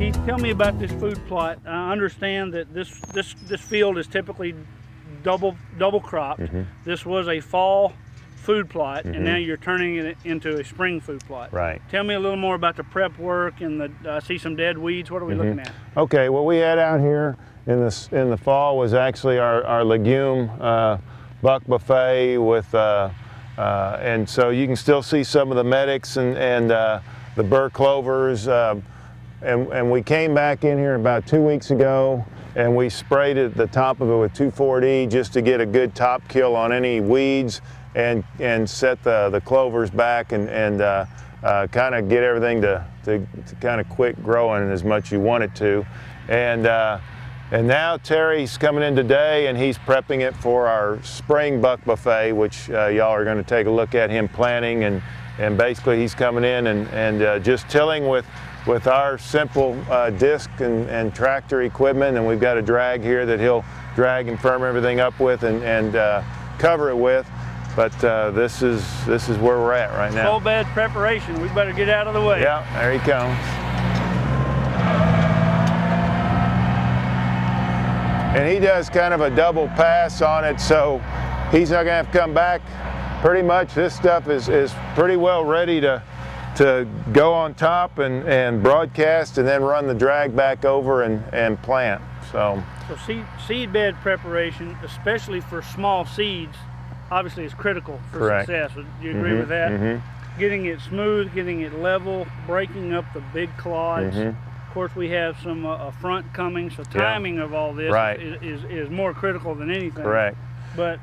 Keith, tell me about this food plot. I understand that this field is typically double cropped. This was a fall food plot, and now you're turning it into a spring food plot. Right. Tell me a little more about the prep work and I see some dead weeds. What are we looking at? Okay, what we had out here in the fall was actually our legume buck buffet with, and so you can still see some of the medics and the burr clovers. And we came back in here about 2 weeks ago, and we sprayed at the top of it with 2,4-D just to get a good top kill on any weeds and set the clovers back and kind of get everything to kind of quit growing as much as you want it to. And now Terry's coming in today, and he's prepping it for our spring buck buffet, which y'all are going to take a look at him planting. And basically he's coming in and just tilling with our simple disc and tractor equipment, and we've got a drag here that he'll drag and firm everything up with and cover it with. But this is where we're at right now. Full bed preparation. We better get out of the way. Yeah, there he comes. And he does kind of a double pass on it, so he's not gonna have to come back. Pretty much this stuff is pretty well ready to go on top and broadcast, and then run the drag back over and plant. So seed bed preparation, especially for small seeds, obviously is critical for success. Do you agree with that? Getting it smooth, getting it level, breaking up the big clods. Of course, we have some front coming, so timing of all this is more critical than anything. Correct. But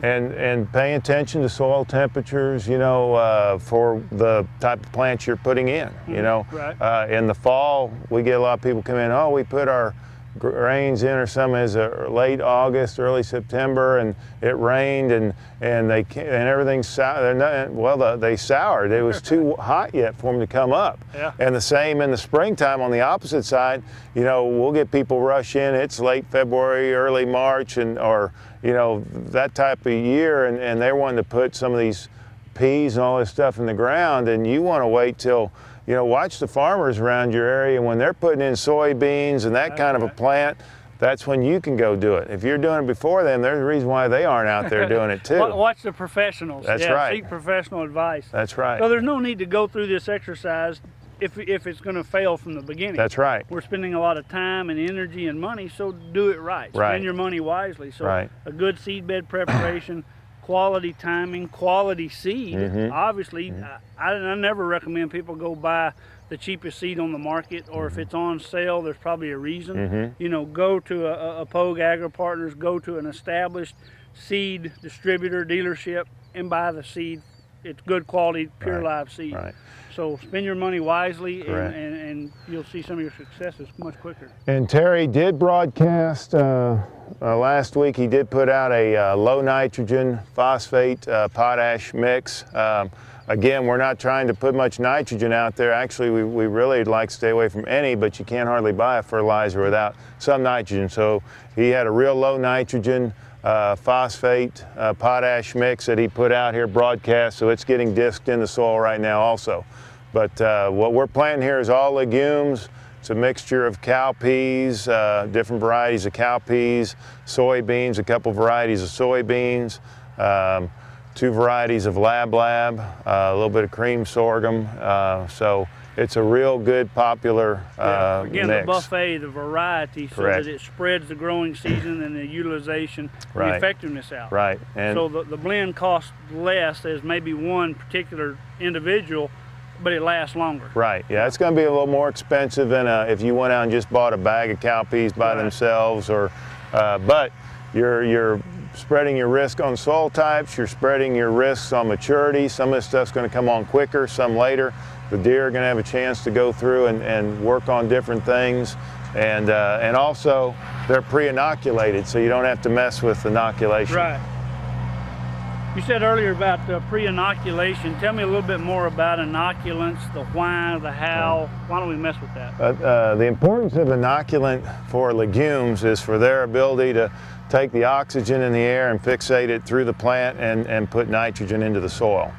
and paying attention to soil temperatures, you know, for the type of plants you're putting in. You know, in the fall we get a lot of people come in. Oh, we put our grains in, or some is late August, early September, and it rained and everything soured. They soured. It was too hot yet for them to come up. And the same in the springtime on the opposite side. You know, we'll get people rush in. It's late February, early March, or you know, that type of year, and they're wanting to put some of these peas and all this stuff in the ground, and you want to wait till, you know, watch the farmers around your area when they're putting in soybeans and that kind of a plant. That's when you can go do it. If you're doing it before them, there's a reason why they aren't out there doing it too. Watch the professionals. That's right. Seek professional advice. That's right. So there's no need to go through this exercise if it's going to fail from the beginning. That's right. We're spending a lot of time and energy and money, so do it right. Spend your money wisely. So a good seed bed preparation, quality timing, quality seed. Obviously, I never recommend people go buy the cheapest seed on the market, or if it's on sale, there's probably a reason. You know, go to a Pogue Agri Partners, go to an established seed distributor, dealership, and buy the seed. It's good quality, pure live seed. So spend your money wisely, and you'll see some of your successes much quicker. And Terry did broadcast last week. He did put out a low nitrogen phosphate potash mix. Again, we're not trying to put much nitrogen out there. Actually, we really like to stay away from any, but you can't hardly buy a fertilizer without some nitrogen. So he had a real low nitrogen phosphate potash mix that he put out here broadcast, so it's getting disked in the soil right now also. But what we're planting here is all legumes. It's a mixture of cowpeas, different varieties of cowpeas, soybeans, a couple varieties of soybeans, 2 varieties of lab, a little bit of cream sorghum. So it's a real good, popular again, mix. The buffet, the variety, so that it spreads the growing season and the utilization, the effectiveness out. And so the blend costs less as maybe one particular individual, but it lasts longer. Yeah, it's going to be a little more expensive than if you went out and just bought a bag of cowpeas by themselves, or but you're spreading your risk on soil types, you're spreading your risks on maturity. Some of this stuff's going to come on quicker, some later. The deer are going to have a chance to go through and work on different things, and also they're pre-inoculated, so you don't have to mess with inoculation. You said earlier about pre-inoculation. Tell me a little bit more about inoculants, the why, the how. Why don't we mess with that? The importance of inoculant for legumes is for their ability to take the oxygen in the air and fixate it through the plant and put nitrogen into the soil.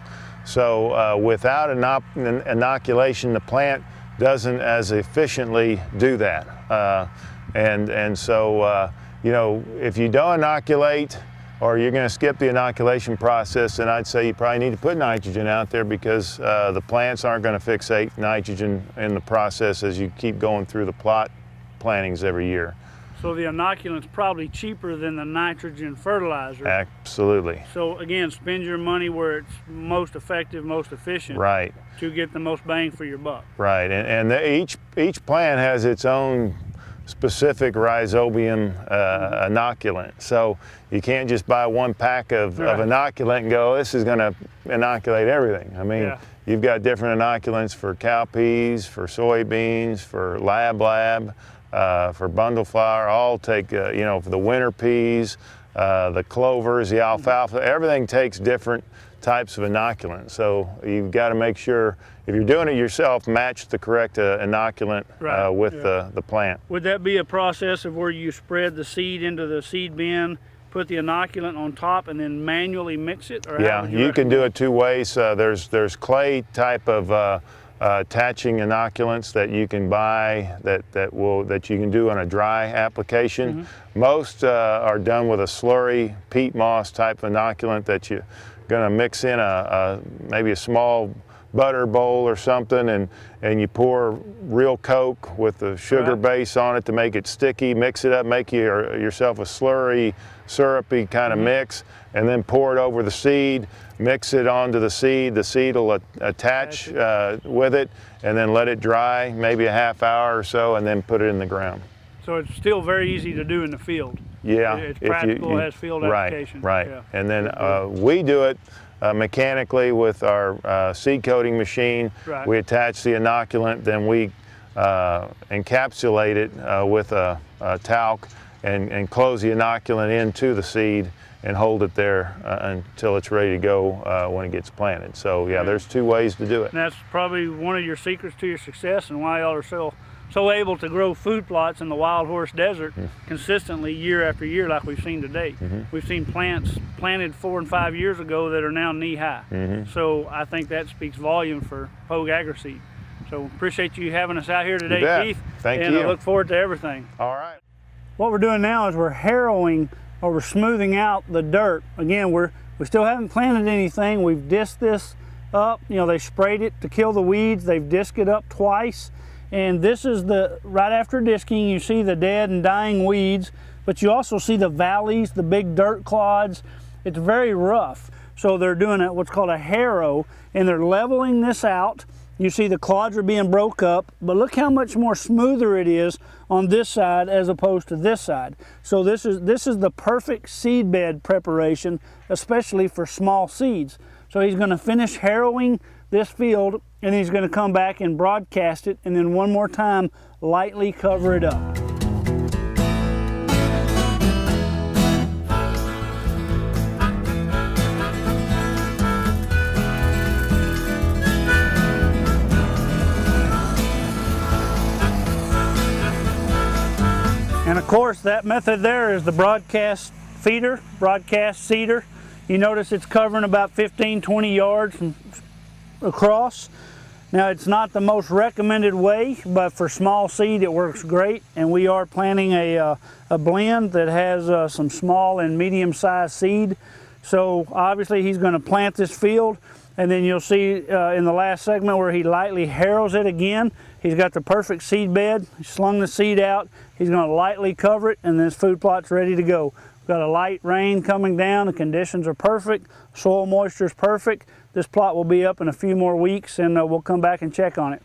So without inoculation, the plant doesn't as efficiently do that. And so, you know, if you don't inoculate, or you're going to skip the inoculation process, then I'd say you probably need to put nitrogen out there, because the plants aren't going to fixate nitrogen in the process as you keep going through the plot plantings every year. So the inoculant's probably cheaper than the nitrogen fertilizer. Absolutely. So again, spend your money where it's most effective, most efficient. Right. To get the most bang for your buck. Right, and each plant has its own specific rhizobium inoculant. So you can't just buy one pack of inoculant and go, this is going to inoculate everything. I mean, you've got different inoculants for cowpeas, for soybeans, for lab, for bundle flower, all take, you know, for the winter peas, the clovers, the alfalfa, everything takes different types of inoculant. So you've got to make sure, if you're doing it yourself, match the correct inoculant with the plant. Would that be a process of where you spread the seed into the seed bin, put the inoculant on top, and then manually mix it? Or yeah, you can do it two ways. There's clay type of attaching inoculants that you can buy that you can do on a dry application. Most are done with a slurry peat moss type inoculant that you're going to mix in maybe a small butter bowl or something, and you pour real Coke with the sugar base on it to make it sticky, mix it up, make yourself a slurry, syrupy kind of mix, and then pour it over the seed, mix it onto the seed will attach with it, and then let it dry maybe a half hour or so, and then put it in the ground. So it's still very easy to do in the field. Yeah. It's practical, has field application. Right. Yeah. And then we do it mechanically with our seed coating machine. We attach the inoculant, then we encapsulate it with a talc and close the inoculant into the seed and hold it there until it's ready to go when it gets planted. So yeah, there's two ways to do it. And that's probably one of your secrets to your success and why y'all are so able to grow food plots in the Wild Horse Desert consistently year after year, like we've seen today. We've seen plants planted 4 and 5 years ago that are now knee-high. So I think that speaks volume for Pogue Seed. So appreciate you having us out here today, Keith. Thank you. And I look forward to everything. All right. What we're doing now is we're harrowing, or we're smoothing out the dirt. Again, we still haven't planted anything. We've disked this up. You know, they sprayed it to kill the weeds. They've disked it up twice. And this is right after disking, you see the dead and dying weeds, but you also see the valleys, the big dirt clods. It's very rough. So they're doing what's called a harrow, and they're leveling this out. You see the clods are being broke up, but look how much more smoother it is on this side as opposed to this side. So this is the perfect seed bed preparation, especially for small seeds. So he's going to finish harrowing this field, and he's going to come back and broadcast it, and then one more time lightly cover it up. And of course, that method there is the broadcast seeder. You notice it's covering about 15-20 yards across. Now, it's not the most recommended way, but for small seed it works great, and we are planting a blend that has some small and medium-sized seed. So obviously he's going to plant this field, and then you'll see in the last segment where he lightly harrows it again. He's got the perfect seed bed. He slung the seed out. He's going to lightly cover it, and this food plot's ready to go. We've got a light rain coming down. The conditions are perfect. Soil moisture is perfect. This plot will be up in a few more weeks, and we'll come back and check on it.